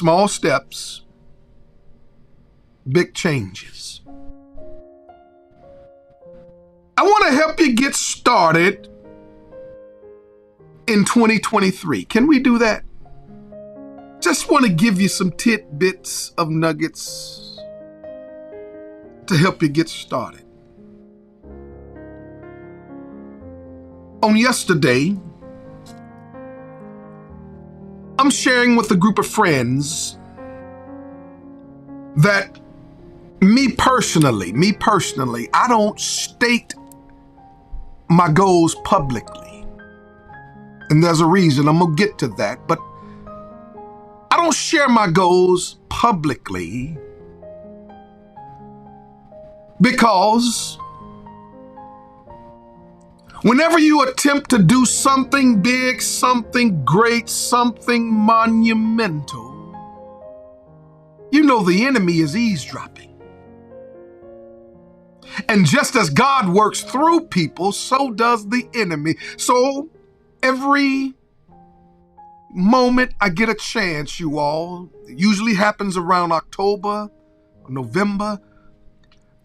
Small steps, big changes. I want to help you get started in 2023. Can we do that? Just want to give you some tidbits of nuggets to help you get started. On yesterday, I'm sharing with a group of friends that me personally, I don't state my goals publicly. And there's a reason, I'm gonna get to that, but I don't share my goals publicly because whenever you attempt to do something big, something great, something monumental, you know the enemy is eavesdropping. And just as God works through people, so does the enemy. So every moment I get a chance, you all, it usually happens around October or November,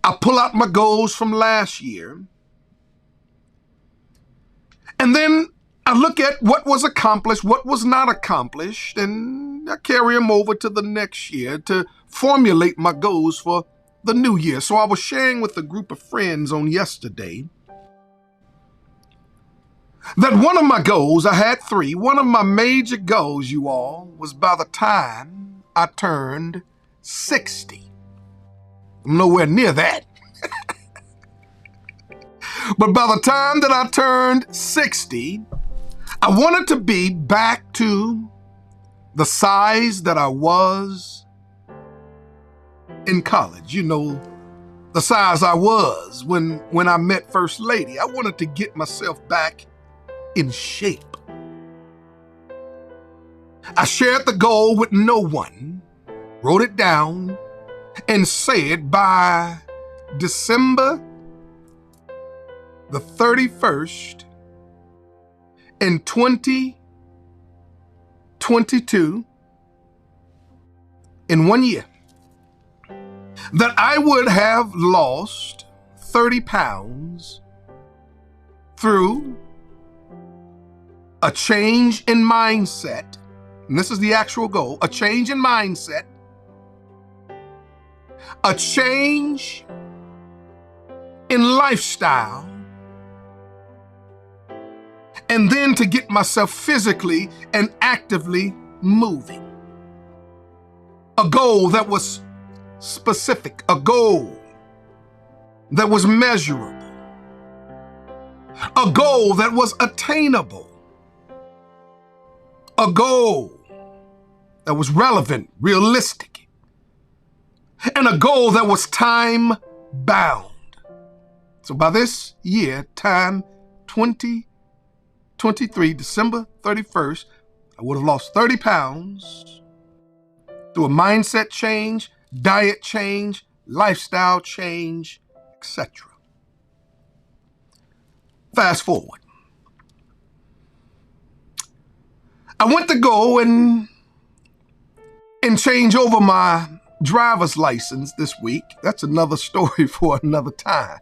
I pull out my goals from last year. And then I look at what was accomplished, what was not accomplished, and I carry them over to the next year to formulate my goals for the new year. So I was sharing with a group of friends on yesterday that one of my goals, I had three, one of my major goals, you all, was by the time I turned 60. I'm nowhere near that. But by the time that I turned 60, I wanted to be back to the size that I was in college. You know, the size I was when I met First Lady. I wanted to get myself back in shape. I shared the goal with no one, wrote it down, and said by December the 31st in 2022, in 1 year, that I would have lost 30 pounds through a change in mindset. And this is the actual goal, a change in mindset, a change in lifestyle, and then to get myself physically and actively moving. A goal that was specific, a goal that was measurable, a goal that was attainable, a goal that was relevant, realistic, and a goal that was time bound. So by this year, time 2023, December 31st, I would have lost 30 pounds through a mindset change, diet change, lifestyle change, etc. Fast forward. I went to go and change over my driver's license this week. That's another story for another time.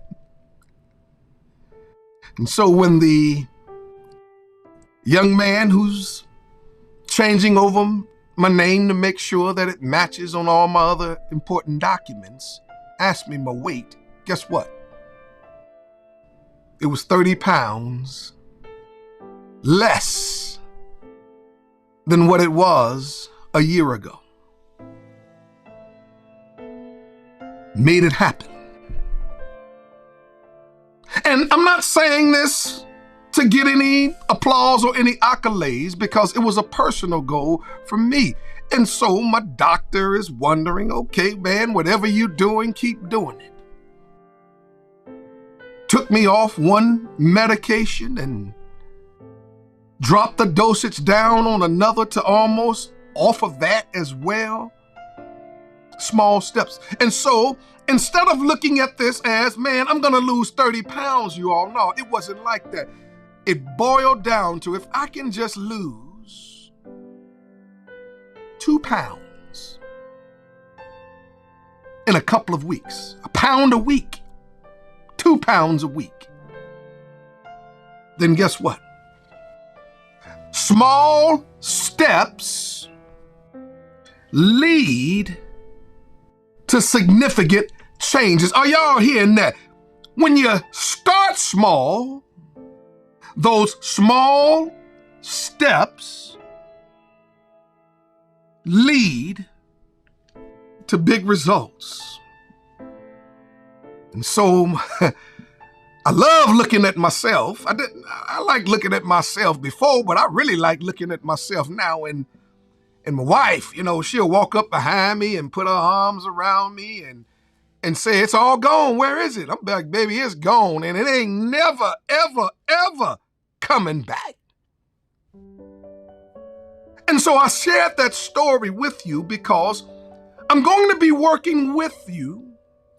And so when the young man who's changing over my name to make sure that it matches on all my other important documents asked me my weight, guess what? It was 30 pounds less than what it was a year ago. Made it happen. And I'm not saying this to get any applause or any accolades because it was a personal goal for me. And so my doctor is wondering, okay, man, whatever you're doing, keep doing it. Took me off one medication and dropped the dosage down on another to almost off of that as well. Small steps. And so instead of looking at this as, man, I'm going to lose 30 pounds, you all know, it wasn't like that. It boiled down to if I can just lose 2 pounds a couple of weeks, a pound a week, 2 pounds a week, then guess what? Small steps lead to significant changes. Are y'all hearing that? When you start small, those small steps lead to big results. And so I love looking at myself. I like looking at myself before, but I really like looking at myself now. And my wife, she'll walk up behind me and put her arms around me and say, "It's all gone. Where is it?" I'm like, "Baby, it's gone. And it ain't never, ever, ever coming back." And so I shared that story with you because I'm going to be working with you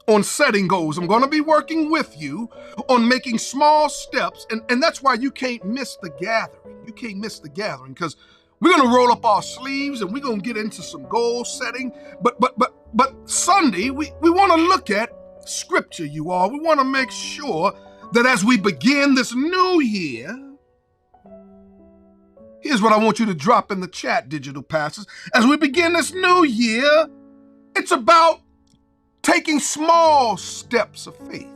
on setting goals. I'm going to be working with you on making small steps. And that's why you can't miss the gathering. You can't miss the gathering because we're going to roll up our sleeves and we're going to get into some goal setting. But Sunday, we want to look at scripture, you all. We want to make sure that as we begin this new year, here's what I want you to drop in the chat, digital pastors. As we begin this new year, it's about taking small steps of faith.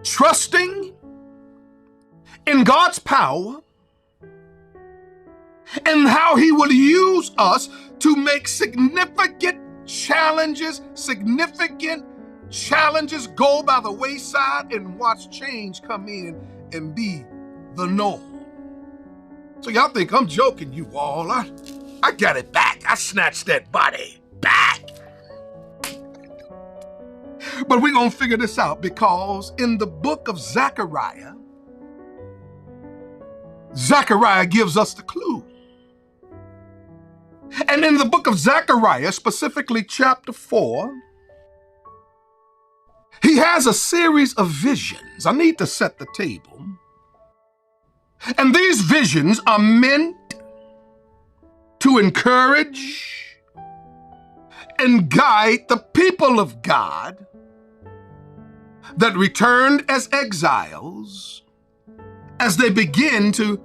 Trusting in God's power and how he will use us to make significant challenges go by the wayside and watch change come in and be the norm. So y'all think I'm joking, you all. I got it back. I snatched that body back. But we're going to figure this out because in the book of Zechariah gives us the clue. And in the book of Zechariah, specifically chapter 4, he has a series of visions. I need to set the table. And these visions are meant to encourage and guide the people of God that returned as exiles as they begin to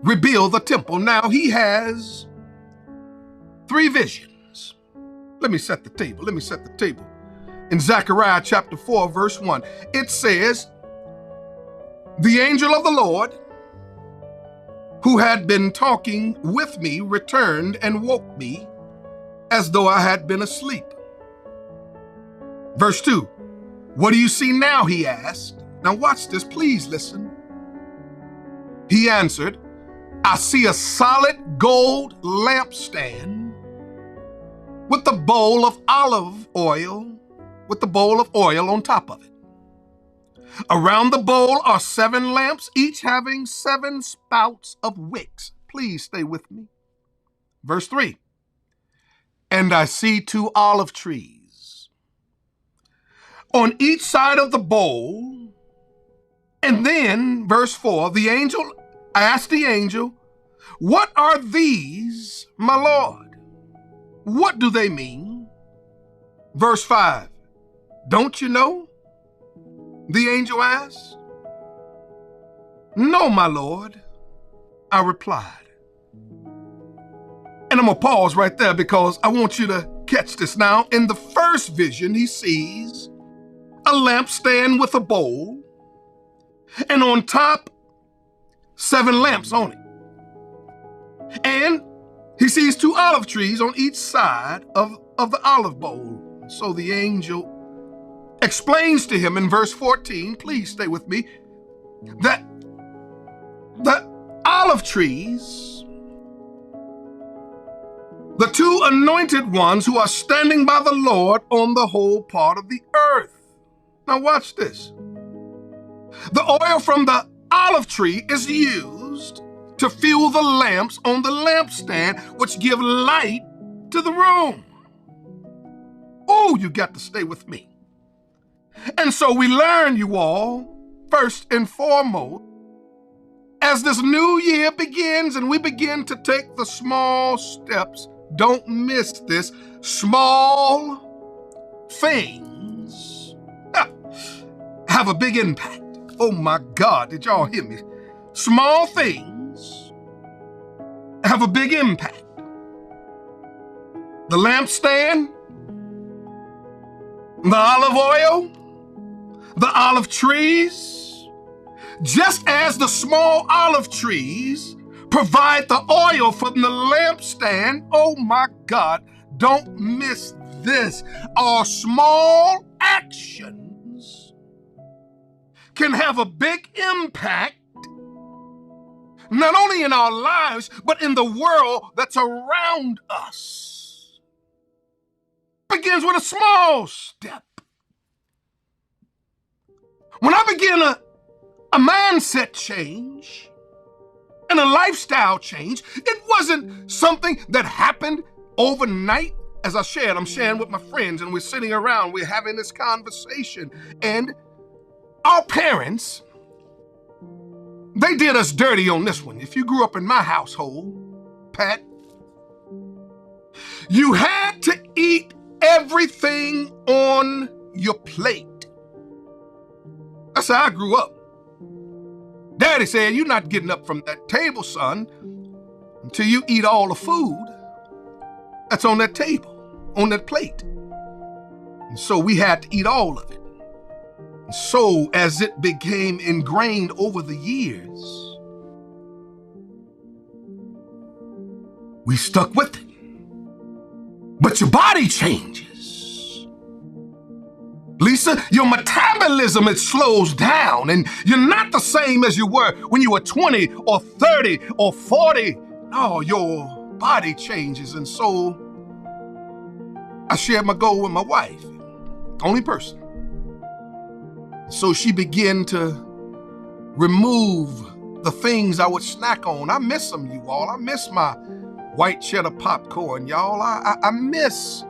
rebuild the temple. Now, he has 3 visions. Let me set the table. In Zechariah chapter 4, verse 1, it says, "The angel of the Lord who had been talking with me returned and woke me as though I had been asleep." Verse 2, "What do you see now?" he asked. Now watch this, please listen. He answered, "I see a solid gold lampstand with a bowl of olive oil on top of it. Around the bowl are 7 lamps, each having 7 spouts of wicks." Please stay with me. Verse 3, "And I see 2 olive trees on each side of the bowl." And then, verse 4, I asked the angel, "What are these, my Lord? What do they mean?" Verse 5, "Don't you know?" the angel asked. "No, my Lord," I replied. And I'm going to pause right there because I want you to catch this. Now, in the first vision, he sees a lampstand with a bowl, and on top, 7 lamps on it. And he sees 2 olive trees on each side of the olive bowl. So the angel explains to him in verse 14, please stay with me, that the olive trees, the 2 anointed ones who are standing by the Lord on the whole part of the earth. Now watch this. The oil from the olive tree is used to fuel the lamps on the lampstand, which give light to the room. Oh, you got to stay with me. And so we learn, you all, first and foremost, as this new year begins and we begin to take the small steps don't miss this. Small things have a big impact. Oh my God, did y'all hear me? Small things have a big impact. The lampstand, the olive oil, the olive trees, just as the small olive trees provide the oil from the lampstand. Oh my God, don't miss this. Our small actions can have a big impact, not only in our lives, but in the world that's around us. Begins with a small step. When I begin a mindset change and a lifestyle change, it wasn't something that happened overnight. As I shared, I'm sharing with my friends and we're sitting around, we're having this conversation, and our parents, they did us dirty on this one. If you grew up in my household, Pat, you had to eat everything on your plate. That's how I grew up. Daddy said, you're not getting up from that table, son, until you eat all the food that's on that table, on that plate. And so we had to eat all of it. And so as it became ingrained over the years, we stuck with it. But your body changes. Lisa, your metabolism, it slows down and you're not the same as you were when you were 20 or 30 or 40. No, your body changes. And so I shared my goal with my wife, only person. So she began to remove the things I would snack on. I miss them, you all. I miss my white cheddar popcorn, y'all. I miss,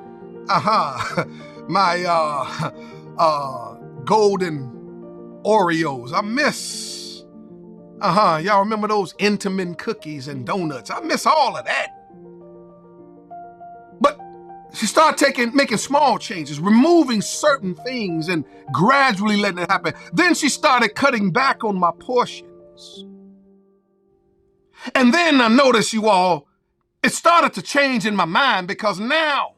my golden Oreos. I miss, y'all remember those Intamin cookies and donuts? I miss all of that. But she started making small changes, removing certain things and gradually letting it happen. Then she started cutting back on my portions. And then I noticed, you all, it started to change in my mind because now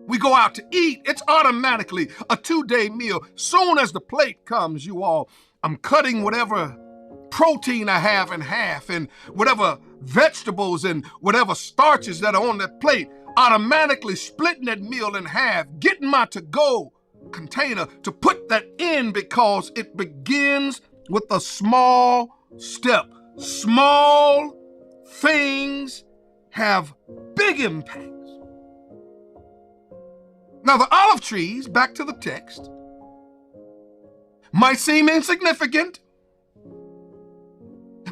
we go out to eat. It's automatically a 2-day meal. Soon as the plate comes, you all, I'm cutting whatever protein I have in half and whatever vegetables and whatever starches that are on that plate, automatically splitting that meal in half, getting my to-go container to put that in because it begins with a small step. Small things have big impacts. Now, the olive trees, back to the text, might seem insignificant,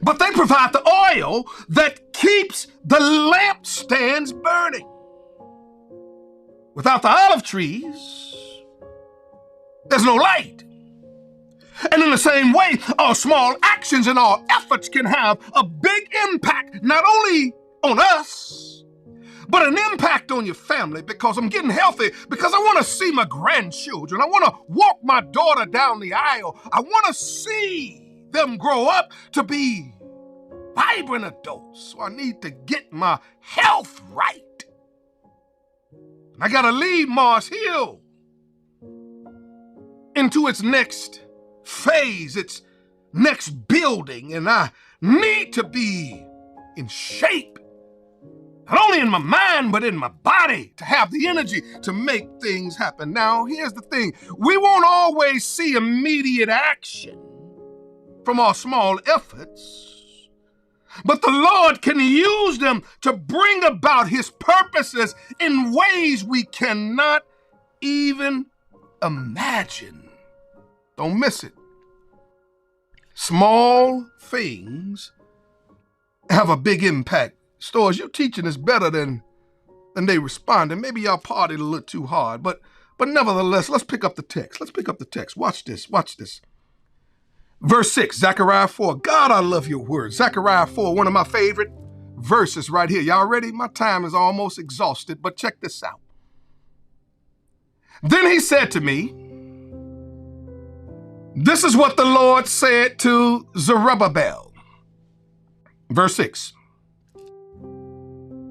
but they provide the oil that keeps the lampstands burning. Without the olive trees, there's no light. And in the same way, our small actions and our efforts can have a big impact, not only on us, but an impact on your family, because I'm getting healthy, because I want to see my grandchildren. I want to walk my daughter down the aisle. I want to see them grow up to be vibrant adults. So I need to get my health right. I got to lead Mars Hill into its next phase, its next building, and I need to be in shape, not only in my mind, but in my body, to have the energy to make things happen. Now, here's the thing. We won't always see immediate action from our small efforts, but the Lord can use them to bring about His purposes in ways we cannot even imagine. Don't miss it. Small things have a big impact. Stowers, your teaching is better than they responded. Maybe y'all partied a little too hard, but nevertheless, let's pick up the text. Watch this. Verse 6, Zechariah 4. God, I love your word. Zechariah 4, one of my favorite verses right here. Y'all ready? My time is almost exhausted, but check this out. Then he said to me, this is what the Lord said to Zerubbabel. Verse 6.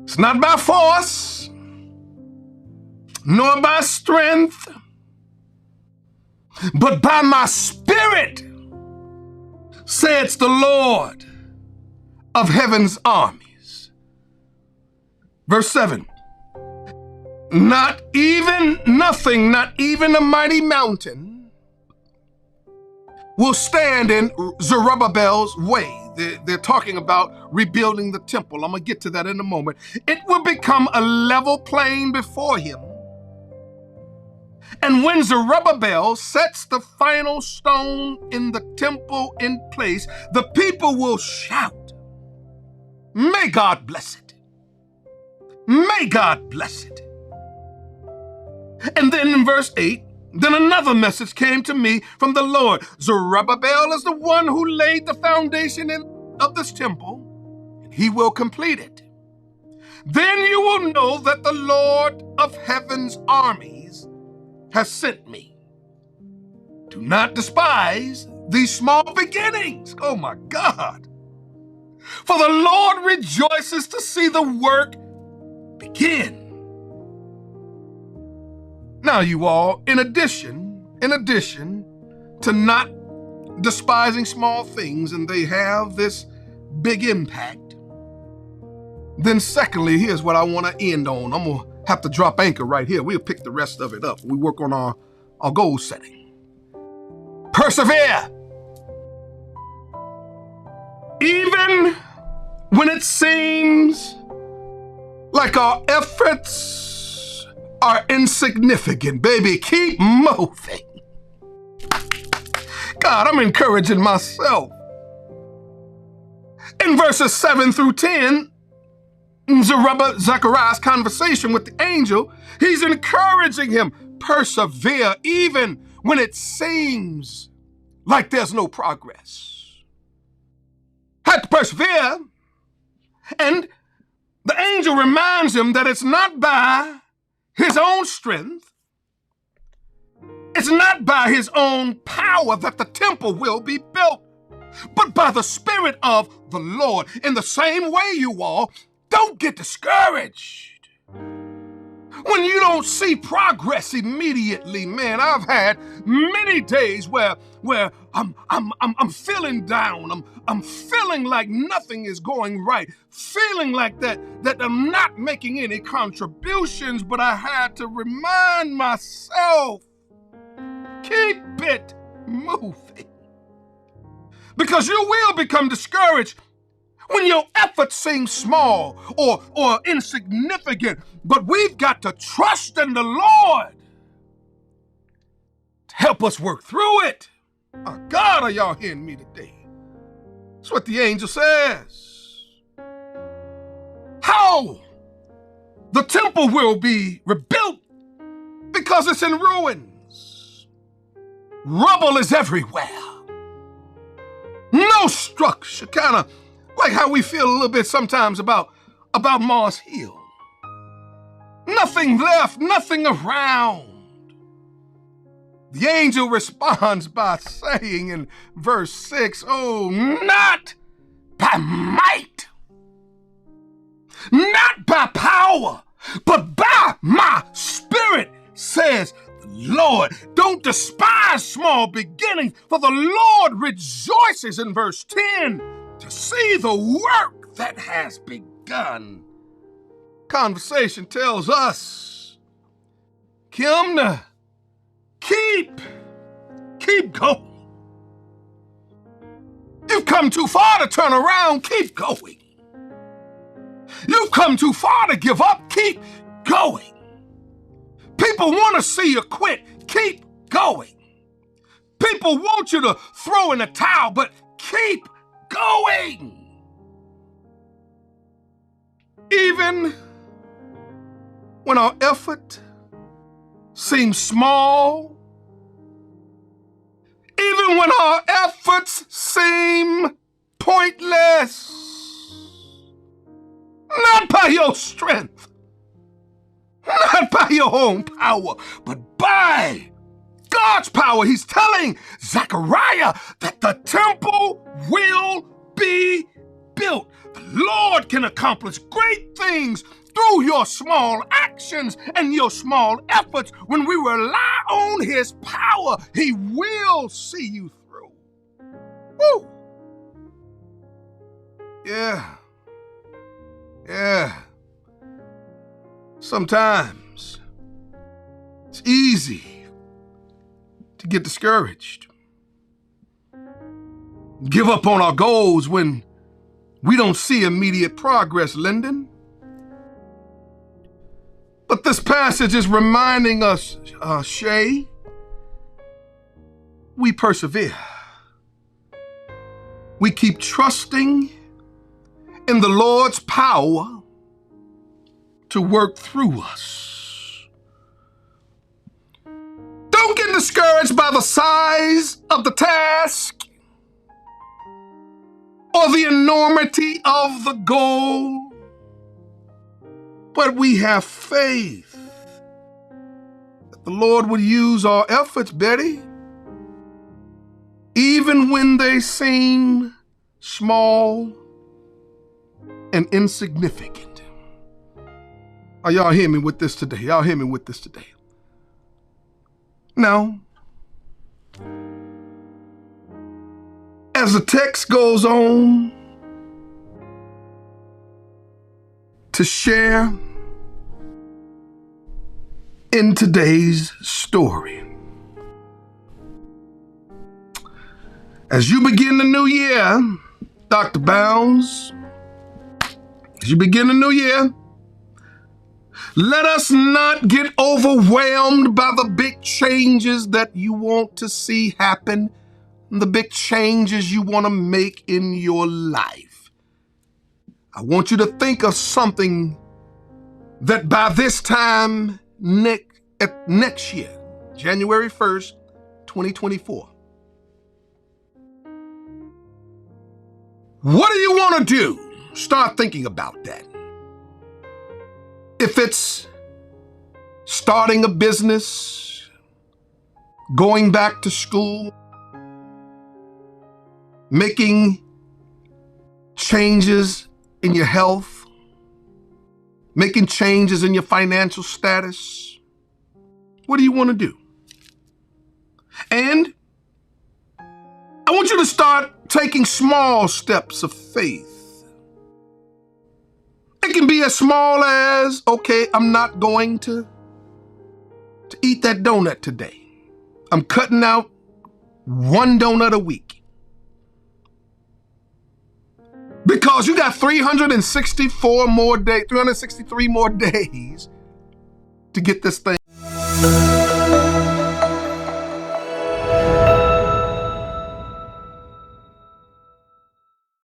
It's not by force, nor by strength, but by my spirit, says the Lord of heaven's armies. Verse 7. Not even nothing, not even a mighty mountain will stand in Zerubbabel's way. They're talking about rebuilding the temple. I'm going to get to that in a moment. It will become a level plain before him. And when Zerubbabel sets the final stone in the temple in place, the people will shout, may God bless it. May God bless it. And then in verse 8, then another message came to me from the Lord. Zerubbabel is the one who laid the foundation of this temple, and he will complete it. Then you will know that the Lord of heaven's armies has sent me. Do not despise these small beginnings. Oh my God. For the Lord rejoices to see the work begin. Now, you all, in addition to not despising small things, and they have this big impact, then secondly, here's what I want to end on. I'm going to have to drop anchor right here. We'll pick the rest of it up. We work on our goal setting. Persevere. Even when it seems like our efforts are insignificant, baby, keep moving. God, I'm encouraging myself. In verses 7 through 10, Zechariah's conversation with the angel, he's encouraging him, persevere even when it seems like there's no progress. Have to persevere. And the angel reminds him that it's not by his own strength, it's not by his own power that the temple will be built, but by the Spirit of the Lord. In the same way, you all, don't get discouraged when you don't see progress immediately. Man, I've had many days where I'm feeling down. I'm feeling like nothing is going right. Feeling like that I'm not making any contributions, but I had to remind myself, keep it moving. Because you will become discouraged when your efforts seem small or insignificant, but we've got to trust in the Lord to help us work through it. Oh God, are y'all hearing me today? That's what the angel says. How? The temple will be rebuilt because it's in ruins. Rubble is everywhere. No structure, kind of like how we feel a little bit sometimes about Mars Hill. Nothing left, nothing around. The angel responds by saying in verse 6, oh, not by might, not by power, but by my Spirit, says the Lord. Don't despise small beginnings, for the Lord rejoices, in verse 10, to see the work that has begun. Conversation tells us, Kim, to keep going. You've come too far to turn around, keep going. You've come too far to give up, keep going. People want to see you quit, keep going. People want you to throw in the towel, but keep going. Even when our effort seems small, even when our efforts seem pointless, not by your strength, not by your own power, but by God's power. He's telling Zechariah that the temple will be built. The Lord can accomplish great things through your small actions and your small efforts. When we rely on his power, he will see you through. Woo! Yeah. Sometimes it's easy to get discouraged, give up on our goals when we don't see immediate progress, Lyndon. But this passage is reminding us, Shay, we persevere. We keep trusting in the Lord's power to work through us. Don't get discouraged by the size of the task or the enormity of the goal, but we have faith that the Lord would use our efforts, Betty, even when they seem small and insignificant. Are y'all hear me with this today? Y'all hear me with this today? Now, as the text goes on to share in today's story, as you begin the new year, Dr. Bounds, as you begin the new year, let us not get overwhelmed by the big changes that you want to see happen, the big changes you want to make in your life. I want you to think of something that by this time next year, January 1st, 2024, what do you want to do? Start thinking about that. If it's starting a business, going back to school, making changes in your health, making changes in your financial status, what do you want to do? And I want you to start taking small steps of faith. It can be as small as, okay, I'm not going to eat that donut today. I'm cutting out one donut a week. Because you got 363 more days to get this thing